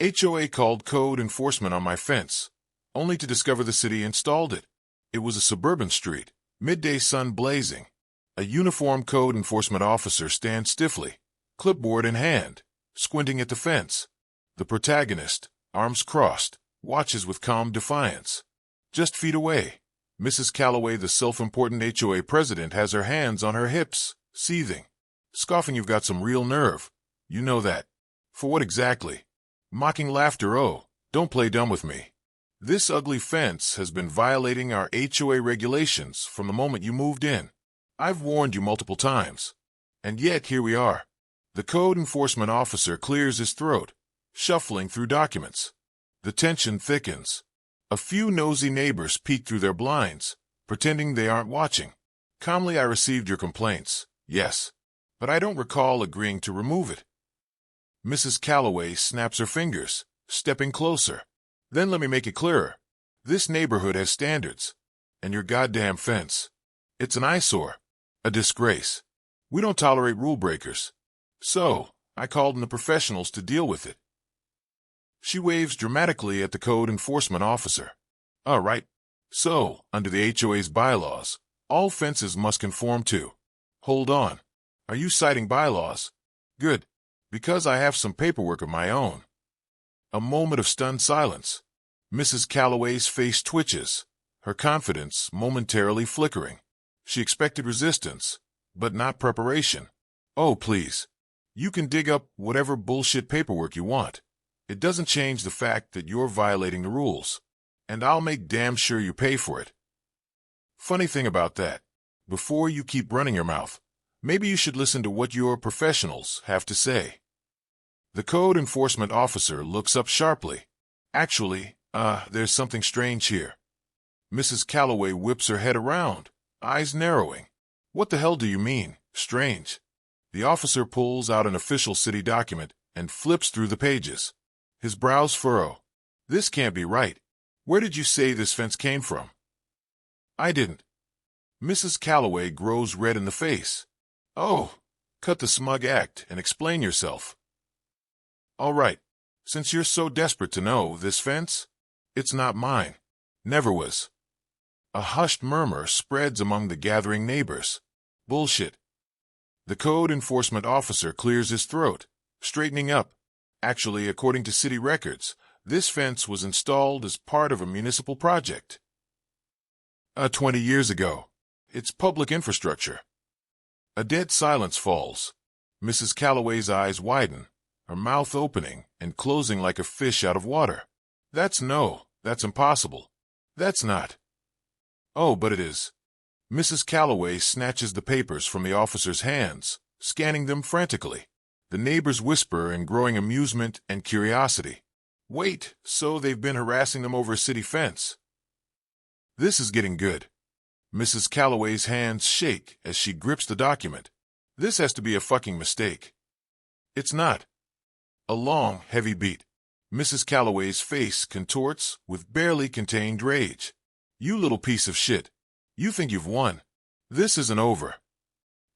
HOA called code enforcement on my fence, only to discover the city installed it. It was a suburban street, midday sun blazing. A uniformed code enforcement officer stands stiffly, clipboard in hand, squinting at the fence. The protagonist, arms crossed, watches with calm defiance. Just feet away, Mrs. Calloway, the self-important HOA president, has her hands on her hips, seething. Scoffing, "You've got some real nerve. You know that." "For what exactly?" Mocking laughter. "Oh, don't play dumb with me. This ugly fence has been violating our HOA regulations from the moment you moved in. I've warned you multiple times. And yet here we are." The code enforcement officer clears his throat, shuffling through documents. The tension thickens. A few nosy neighbors peek through their blinds, pretending they aren't watching. Calmly, "I received your complaints, yes, but I don't recall agreeing to remove it." Mrs. Calloway snaps her fingers, stepping closer. "Then let me make it clearer. This neighborhood has standards. And your goddamn fence. It's an eyesore. A disgrace. We don't tolerate rule breakers. So, I called in the professionals to deal with it." She waves dramatically at the code enforcement officer. "All right. So, under the HOA's bylaws, all fences must conform to." "Hold on. Are you citing bylaws?" "Good. Because I have some paperwork of my own." A moment of stunned silence. Mrs. Calloway's face twitches, her confidence momentarily flickering. She expected resistance, but not preparation. "Oh, please. You can dig up whatever bullshit paperwork you want. It doesn't change the fact that you're violating the rules. And I'll make damn sure you pay for it." Funny thing about that, before you keep running your mouth, maybe you should listen to what your professionals have to say. The code enforcement officer looks up sharply. "Actually, there's something strange here." Mrs. Calloway whips her head around, eyes narrowing. "What the hell do you mean, strange?" The officer pulls out an official city document and flips through the pages. His brows furrow. "This can't be right. Where did you say this fence came from?" "I didn't." Mrs. Calloway grows red in the face. "Oh, cut the smug act and explain yourself." "All right. Since you're so desperate to know, this fence? It's not mine. Never was." A hushed murmur spreads among the gathering neighbors. "Bullshit." The code enforcement officer clears his throat, straightening up. "Actually, according to city records, this fence was installed as part of a municipal project. 20 years ago. It's public infrastructure." A dead silence falls. Mrs. Calloway's eyes widen, her mouth opening and closing like a fish out of water. That's impossible. That's not." "Oh, but it is." Mrs. Calloway snatches the papers from the officer's hands, scanning them frantically. The neighbors whisper in growing amusement and curiosity. "Wait, so they've been harassing them over a city fence?" This is getting good. Mrs. Calloway's hands shake as she grips the document. "This has to be a fucking mistake." "It's not." A long, heavy beat. Mrs. Calloway's face contorts with barely contained rage. "You little piece of shit. You think you've won. This isn't over."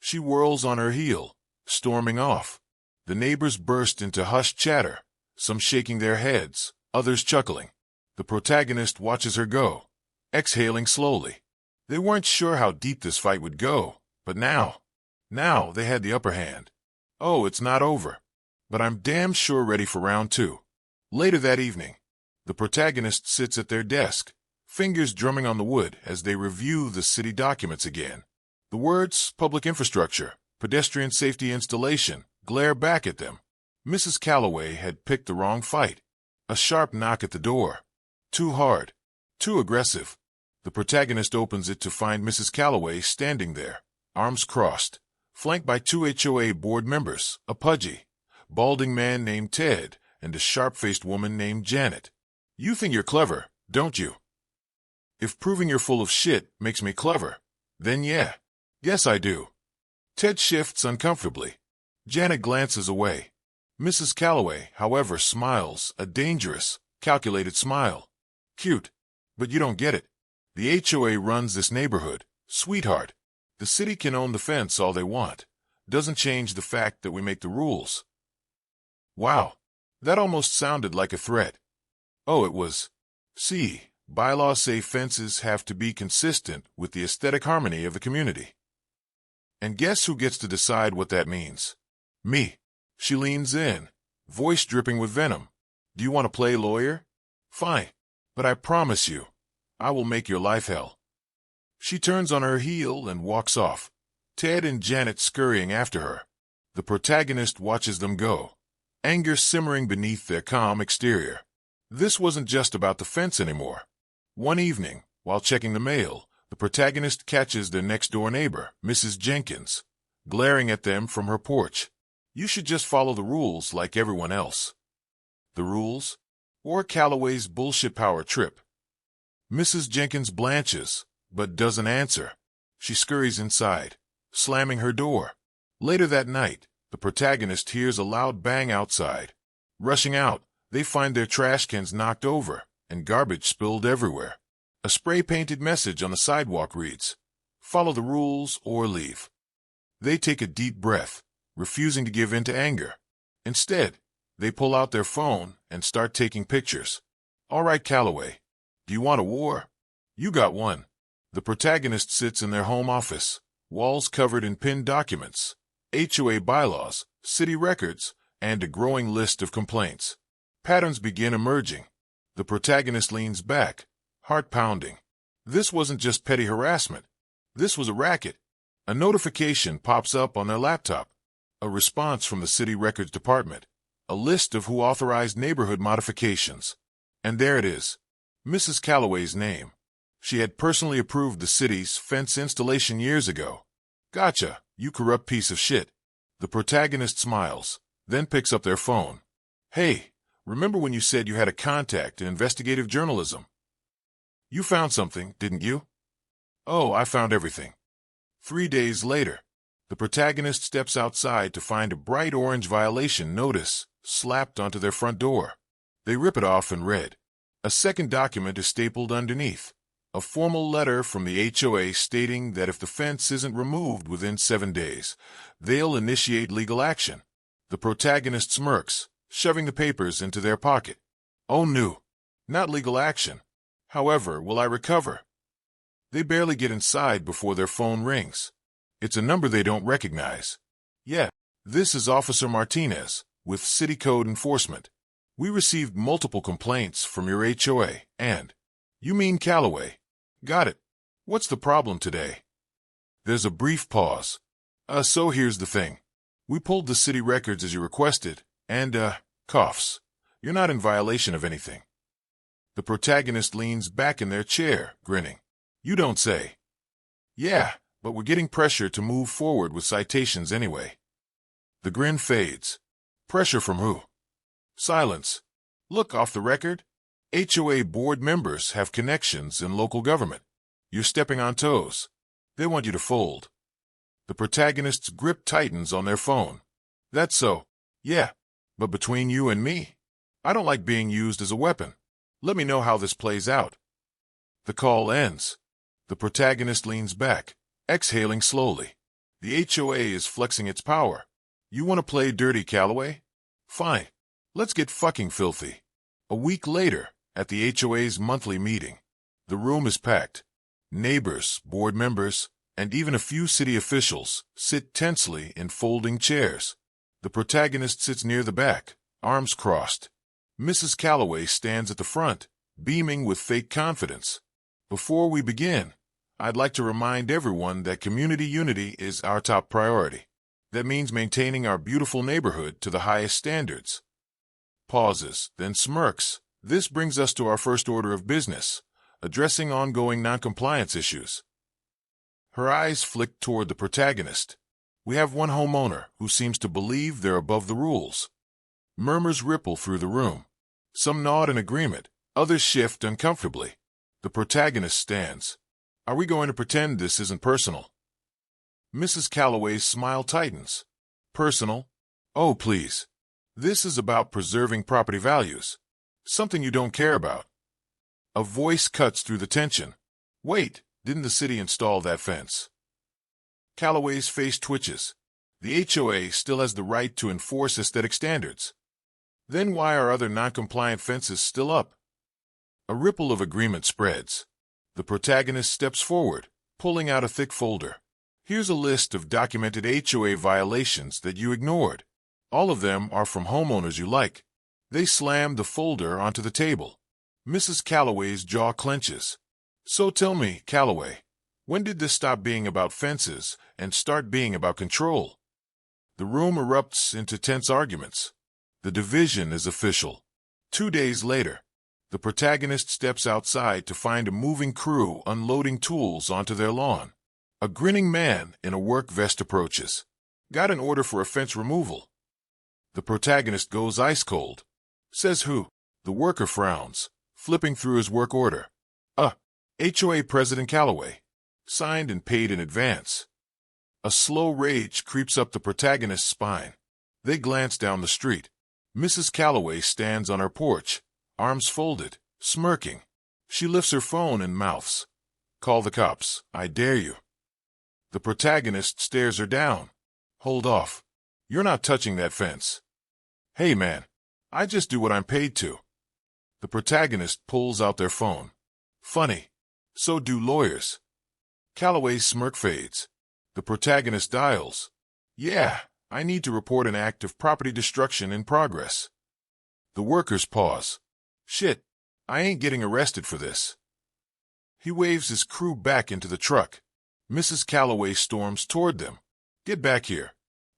She whirls on her heel, storming off. The neighbors burst into hushed chatter, some shaking their heads, others chuckling. The protagonist watches her go, exhaling slowly. They weren't sure how deep this fight would go, but now they had the upper hand. "Oh, it's not over. But I'm damn sure ready for round 2. Later that evening, the protagonist sits at their desk, fingers drumming on the wood as they review the city documents again. The words public infrastructure, pedestrian safety installation glare back at them. Mrs. Calloway had picked the wrong fight. A sharp knock at the door. Too hard. Too aggressive. The protagonist opens it to find Mrs. Calloway standing there, arms crossed, flanked by 2 HOA board members, a pudgy, balding man named Ted and a sharp-faced woman named Janet. "You think you're clever, don't you?" "If proving you're full of shit makes me clever, then yeah. Yes, I do." Ted shifts uncomfortably. Janet glances away. Mrs. Calloway, however, smiles, a dangerous, calculated smile. "Cute. But you don't get it. The HOA runs this neighborhood, sweetheart. The city can own the fence all they want. Doesn't change the fact that we make the rules." "Wow. That almost sounded like a threat. Oh, it was. See, bylaws say fences have to be consistent with the aesthetic harmony of the community. And guess who gets to decide what that means? Me. She leans in, voice dripping with venom. Do you want to play lawyer? Fine. But I promise you, I will make your life hell. She turns on her heel and walks off, Ted and Janet scurrying after her. The protagonist watches them go, anger simmering beneath their calm exterior. This wasn't just about the fence anymore. One evening, while checking the mail, the protagonist catches their next-door neighbor, Mrs. Jenkins, glaring at them from her porch. You should just follow the rules like everyone else. The rules? Or Calloway's bullshit power trip? Mrs. Jenkins blanches, but doesn't answer. She scurries inside, slamming her door. Later that night, the protagonist hears a loud bang outside. Rushing out, they find their trash cans knocked over and garbage spilled everywhere. A spray-painted message on the sidewalk reads, "Follow the rules or leave." They take a deep breath, refusing to give in to anger. Instead, they pull out their phone and start taking pictures. All right, Calloway, do you want a war? You got one. The protagonist sits in their home office, walls covered in pinned documents, HOA bylaws, city records, and a growing list of complaints. Patterns begin emerging. The protagonist leans back, heart pounding. This wasn't just petty harassment. This was a racket. A notification pops up on their laptop. A response from the city records department. A list of who authorized neighborhood modifications. And there it is. Mrs. Calloway's name. She had personally approved the city's fence installation years ago. Gotcha, you corrupt piece of shit. The protagonist smiles, then picks up their phone. Hey, remember when you said you had a contact in investigative journalism? You found something, didn't you? Oh, I found everything. 3 days later, the protagonist steps outside to find a bright orange violation notice slapped onto their front door. They rip it off and read. A second document is stapled underneath. A formal letter from the HOA stating that if the fence isn't removed within 7 days, they'll initiate legal action. The protagonist smirks, shoving the papers into their pocket. Oh no, not legal action. However, will I recover? They barely get inside before their phone rings. It's a number they don't recognize. Yeah, this is Officer Martinez, with City Code Enforcement. We received multiple complaints from your HOA, and... You mean Calloway? Got it. What's the problem today? There's a brief pause. So here's the thing. We pulled the city records as you requested, and, coughs. You're not in violation of anything. The protagonist leans back in their chair, grinning. You don't say. Yeah, but we're getting pressure to move forward with citations anyway. The grin fades. Pressure from who? Silence. Look, off the record, HOA board members have connections in local government. You're stepping on toes. They want you to fold. The protagonist's grip tightens on their phone. That's so. Yeah, but between you and me, I don't like being used as a weapon. Let me know how this plays out. The call ends. The protagonist leans back, exhaling slowly. The HOA is flexing its power. You want to play dirty, Calloway? Fine. Let's get fucking filthy. A week later, at the HOA's monthly meeting, the room is packed. Neighbors, board members, and even a few city officials sit tensely in folding chairs. The protagonist sits near the back, arms crossed. Mrs. Calloway stands at the front, beaming with fake confidence. Before we begin, I'd like to remind everyone that community unity is our top priority. That means maintaining our beautiful neighborhood to the highest standards. Pauses, then smirks. This brings us to our first order of business, addressing ongoing noncompliance issues. Her eyes flick toward the protagonist. We have one homeowner who seems to believe they're above the rules. Murmurs ripple through the room. Some nod in agreement, others shift uncomfortably. The protagonist stands. Are we going to pretend this isn't personal? Mrs. Calloway's smile tightens. Personal? Oh, please. This is about preserving property values. Something you don't care about. A voice cuts through the tension. Wait, didn't the city install that fence? Calloway's face twitches. The HOA still has the right to enforce aesthetic standards. Then why are other non-compliant fences still up? A ripple of agreement spreads. The protagonist steps forward, pulling out a thick folder. Here's a list of documented HOA violations that you ignored. All of them are from homeowners you like. They slam the folder onto the table. Mrs. Calloway's jaw clenches. So tell me, Calloway, when did this stop being about fences and start being about control? The room erupts into tense arguments. The division is official. 2 days later, the protagonist steps outside to find a moving crew unloading tools onto their lawn. A grinning man in a work vest approaches. Got an order for a fence removal. The protagonist goes ice cold. Says who? The worker frowns, flipping through his work order. HOA President Calloway. Signed and paid in advance. A slow rage creeps up the protagonist's spine. They glance down the street. Mrs. Calloway stands on her porch, arms folded, smirking. She lifts her phone and mouths. Call the cops, I dare you. The protagonist stares her down. Hold off. You're not touching that fence. Hey man, I just do what I'm paid to. The protagonist pulls out their phone. Funny. So do lawyers. Calloway's smirk fades. The protagonist dials. Yeah, I need to report an act of property destruction in progress. The workers pause. Shit, I ain't getting arrested for this. He waves his crew back into the truck. Mrs. Calloway storms toward them. Get back here.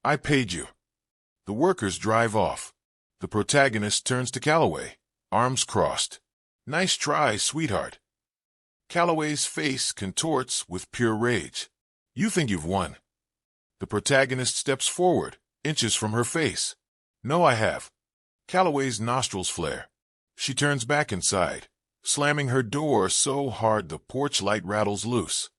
I paid you. The workers drive off. The protagonist turns to Calloway, arms crossed. Nice try, sweetheart. Calloway's face contorts with pure rage. You think you've won. The protagonist steps forward, inches from her face. No, I have. Calloway's nostrils flare. She turns back inside, slamming her door so hard the porch light rattles loose.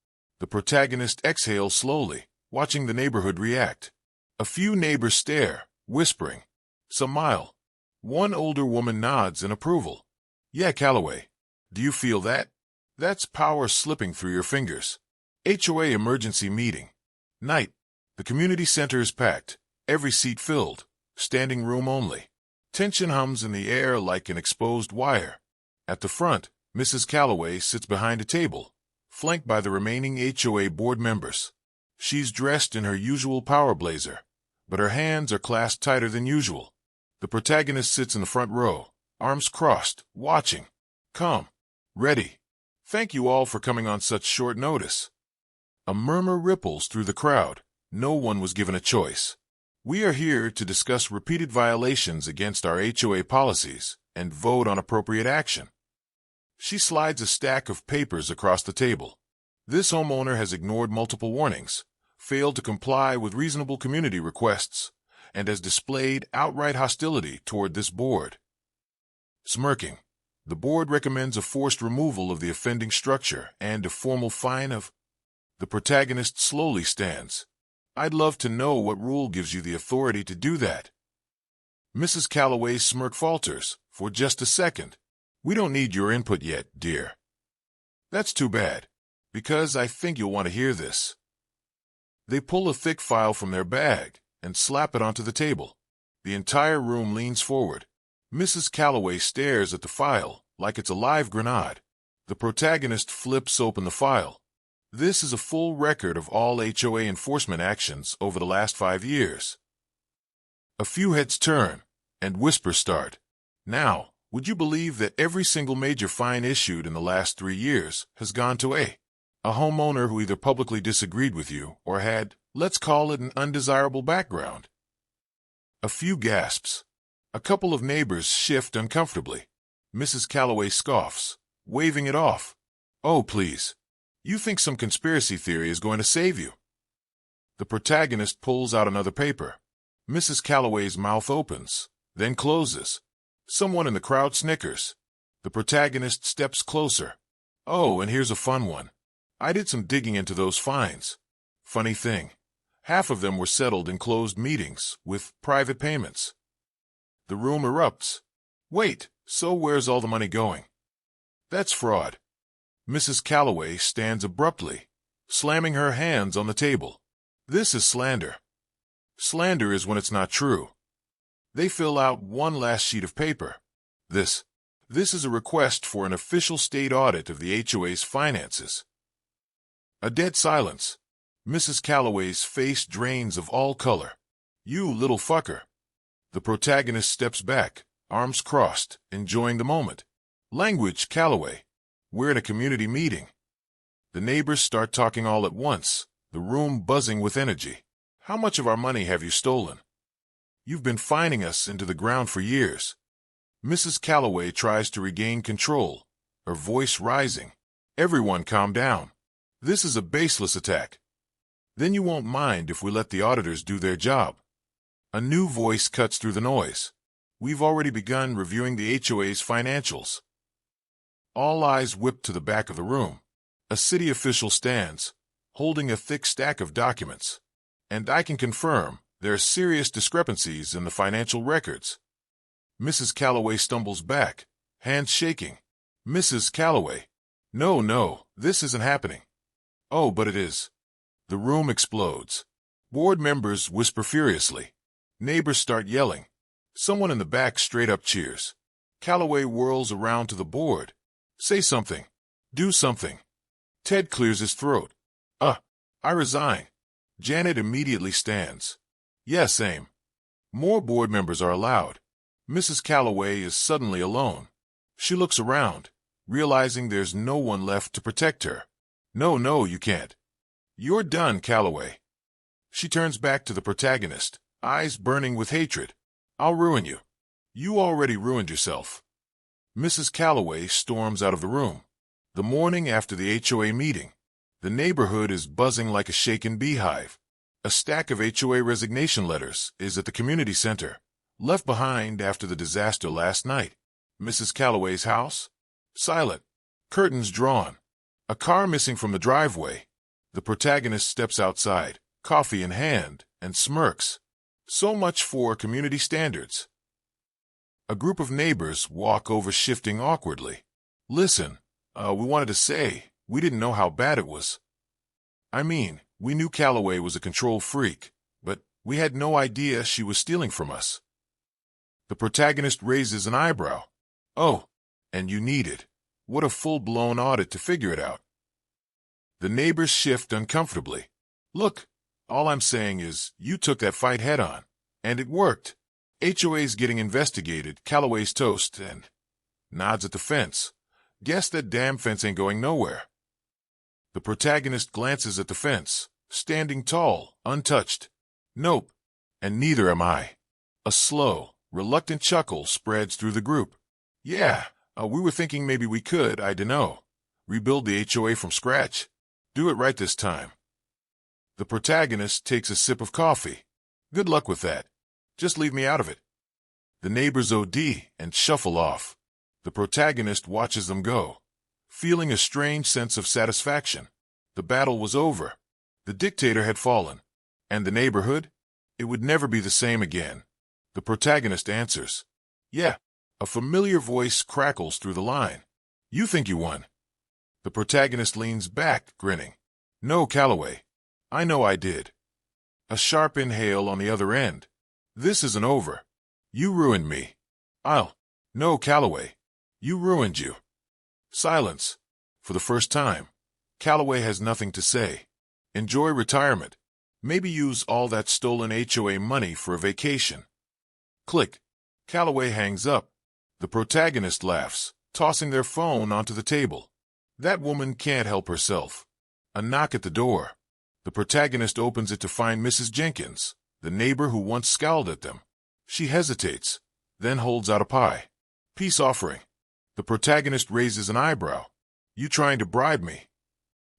The protagonist exhales slowly, watching the neighborhood react. A few neighbors stare, whispering. Some mile. One older woman nods in approval. Yeah, Calloway. Do you feel that? That's power slipping through your fingers. HOA emergency meeting. Night. The community center is packed, every seat filled, standing room only. Tension hums in the air like an exposed wire. At the front, Mrs. Calloway sits behind a table, flanked by the remaining HOA board members. She's dressed in her usual power blazer, but her hands are clasped tighter than usual. The protagonist sits in the front row, arms crossed, watching. Calm. Ready. Thank you all for coming on such short notice. A murmur ripples through the crowd. No one was given a choice. We are here to discuss repeated violations against our HOA policies and vote on appropriate action. She slides a stack of papers across the table. This homeowner has ignored multiple warnings, failed to comply with reasonable community requests, and has displayed outright hostility toward this board. Smirking, the board recommends a forced removal of the offending structure and a formal fine of... The protagonist slowly stands. I'd love to know what rule gives you the authority to do that. Mrs. Calloway's smirk falters for just a second. We don't need your input yet, dear. That's too bad, because I think you'll want to hear this. They pull a thick file from their bag and slap it onto the table. The entire room leans forward. Mrs. Calloway stares at the file like it's a live grenade. The protagonist flips open the file. This is a full record of all HOA enforcement actions over the last 5 years. A few heads turn, and whispers start. Now, would you believe that every single major fine issued in the last 3 years has gone to a homeowner who either publicly disagreed with you or had, let's call it, an undesirable background? A few gasps. A couple of neighbors shift uncomfortably. Mrs. Calloway scoffs, waving it off. Oh, please. You think some conspiracy theory is going to save you. The protagonist pulls out another paper. Mrs. Calloway's mouth opens, then closes. Someone in the crowd snickers. The protagonist steps closer. Oh, and here's a fun one. I did some digging into those fines. Funny thing, half of them were settled in closed meetings with private payments. The room erupts. Wait, so where's all the money going? That's fraud. Mrs. Calloway stands abruptly, slamming her hands on the table. This is slander. Slander is when it's not true. They fill out one last sheet of paper. This is a request for an official state audit of the HOA's finances. A dead silence. Mrs. Calloway's face drains of all color. You little fucker. The protagonist steps back, arms crossed, enjoying the moment. Language, Calloway. We're in a community meeting. The neighbors start talking all at once, the room buzzing with energy. How much of our money have you stolen? You've been fining us into the ground for years. Mrs. Calloway tries to regain control, her voice rising. Everyone calm down. This is a baseless attack. Then you won't mind if we let the auditors do their job. A new voice cuts through the noise. We've already begun reviewing the HOA's financials. All eyes whip to the back of the room. A city official stands, holding a thick stack of documents. And I can confirm there are serious discrepancies in the financial records. Mrs. Calloway stumbles back, hands shaking. Mrs. Calloway. No, this isn't happening. Oh, but it is. The room explodes. Board members whisper furiously. Neighbors start yelling. Someone in the back straight up cheers. Calloway whirls around to the board. Say something. Do something. Ted clears his throat. I resign. Janet immediately stands. Yeah, same. More board members are allowed. Mrs. Calloway is suddenly alone. She looks around, realizing there's no one left to protect her. No, you can't. You're done, Calloway. She turns back to the protagonist, eyes burning with hatred. I'll ruin you. You already ruined yourself. Mrs. Calloway storms out of the room. The morning after the HOA meeting, the neighborhood is buzzing like a shaken beehive. A stack of HOA resignation letters is at the community center, left behind after the disaster last night. Mrs. Calloway's house? Silent. Curtains drawn. A car missing from the driveway. The protagonist steps outside, coffee in hand, and smirks. So much for community standards. A group of neighbors walk over, shifting awkwardly. Listen, we wanted to say, we didn't know how bad it was. I mean, we knew Calloway was a control freak, but we had no idea she was stealing from us. The protagonist raises an eyebrow. Oh, and you need it. What a full-blown audit to figure it out. The neighbors shift uncomfortably. Look, all I'm saying is, you took that fight head-on. And it worked. HOA's getting investigated, Calloway's toast, and nods at the fence. Guess that damn fence ain't going nowhere. The protagonist glances at the fence, standing tall, untouched. Nope, and neither am I. A slow, reluctant chuckle spreads through the group. Yeah, we were thinking maybe we could, I dunno, rebuild the HOA from scratch. Do it right this time. The protagonist takes a sip of coffee. Good luck with that. Just leave me out of it. The neighbors OD and shuffle off. The protagonist watches them go, feeling a strange sense of satisfaction. The battle was over. The dictator had fallen. And the neighborhood? It would never be the same again. The protagonist answers. Yeah. A familiar voice crackles through the line. You think you won. The protagonist leans back, grinning. No, Calloway. I know I did. A sharp inhale on the other end. This isn't over. You ruined me. No, Calloway. You ruined you. Silence. For the first time, Calloway has nothing to say. Enjoy retirement. Maybe use all that stolen HOA money for a vacation. Click. Calloway hangs up. The protagonist laughs, tossing their phone onto the table. That woman can't help herself. A knock at the door. The protagonist opens it to find Mrs. Jenkins, the neighbor who once scowled at them. She hesitates, then holds out a pie. Peace offering. The protagonist raises an eyebrow. You trying to bribe me?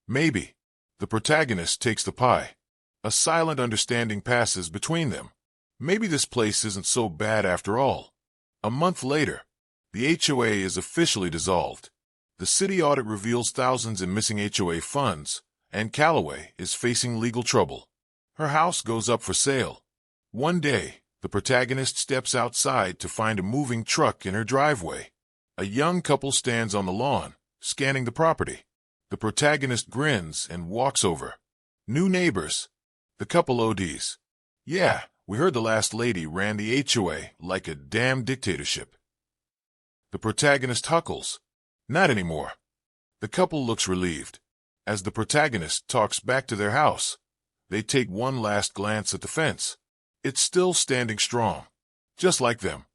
Maybe. The protagonist takes the pie. A silent understanding passes between them. Maybe this place isn't so bad after all. A month later, the HOA is officially dissolved. The city audit reveals thousands in missing HOA funds, and Calloway is facing legal trouble. Her house goes up for sale. One day, the protagonist steps outside to find a moving truck in her driveway. A young couple stands on the lawn, scanning the property. The protagonist grins and walks over. New neighbors. The couple ODs. Yeah, We heard the last lady ran the HOA like a damn dictatorship. The protagonist huckles. Not anymore. The couple looks relieved. As the protagonist talks back to their house, they take one last glance at the fence. It's still standing strong. Just like them.